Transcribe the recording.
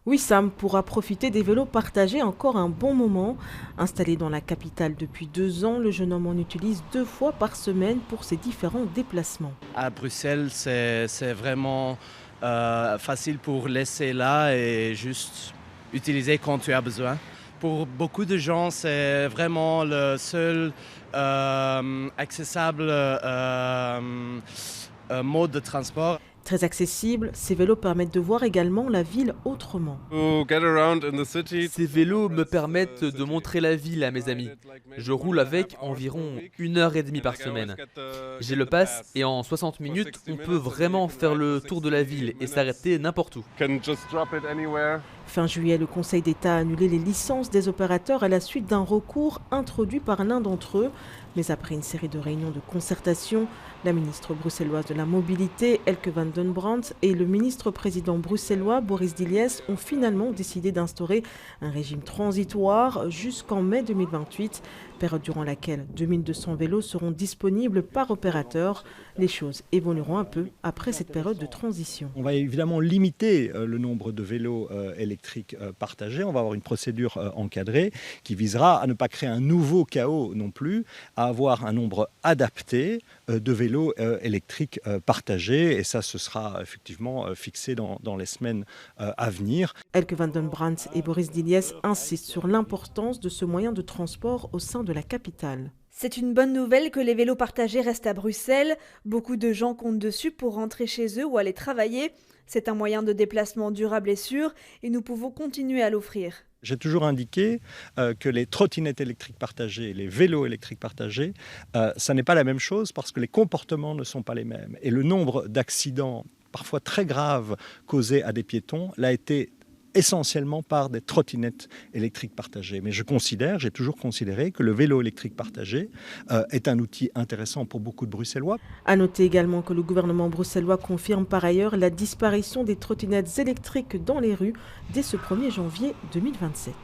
Wissam pourra profiter des vélos partagés encore un bon moment. Installé dans la capitale depuis 2 ans, le jeune homme en utilise 2 fois par semaine pour ses différents déplacements. À Bruxelles, c'est vraiment facile pour laisser là et juste utiliser quand tu as besoin. Pour beaucoup de gens, c'est vraiment le seul accessible mode de transport. Très accessible, ces vélos permettent de voir également la ville autrement. Ces vélos me permettent de montrer la ville à mes amis. Je roule avec environ 1h30 par semaine. J'ai le pass et en 60 minutes, on peut vraiment faire le tour de la ville et s'arrêter n'importe où. Fin juillet, le Conseil d'État a annulé les licences des opérateurs à la suite d'un recours introduit par l'un d'entre eux. Mais après une série de réunions de concertation, la ministre bruxelloise de la Mobilité, Elke van den Brandt, et le ministre-président bruxellois, Boris Diliès, ont finalement décidé d'instaurer un régime transitoire jusqu'en mai 2028, période durant laquelle 2200 vélos seront disponibles par opérateur. Les choses évolueront un peu après cette période de transition. On va évidemment limiter le nombre de vélos électriques partagés. On va avoir une procédure encadrée qui visera à ne pas créer un nouveau chaos non plus, à avoir un nombre adapté de vélos électriques partagés. Et ça, ce sera effectivement fixé dans les semaines à venir. Elke van den Brandt et Boris Diliès insistent sur l'importance de ce moyen de transport au sein de la capitale. C'est une bonne nouvelle que les vélos partagés restent à Bruxelles. Beaucoup de gens comptent dessus pour rentrer chez eux ou aller travailler. C'est un moyen de déplacement durable et sûr et nous pouvons continuer à l'offrir. J'ai toujours indiqué que les trottinettes électriques partagées, les vélos électriques partagés, ça n'est pas la même chose parce que les comportements ne sont pas les mêmes. Et le nombre d'accidents, parfois très graves, causés à des piétons, l'a été essentiellement par des trottinettes électriques partagées. Mais j'ai toujours considéré que le vélo électrique partagé est un outil intéressant pour beaucoup de Bruxellois. À noter également que le gouvernement bruxellois confirme par ailleurs la disparition des trottinettes électriques dans les rues dès ce 1er janvier 2027.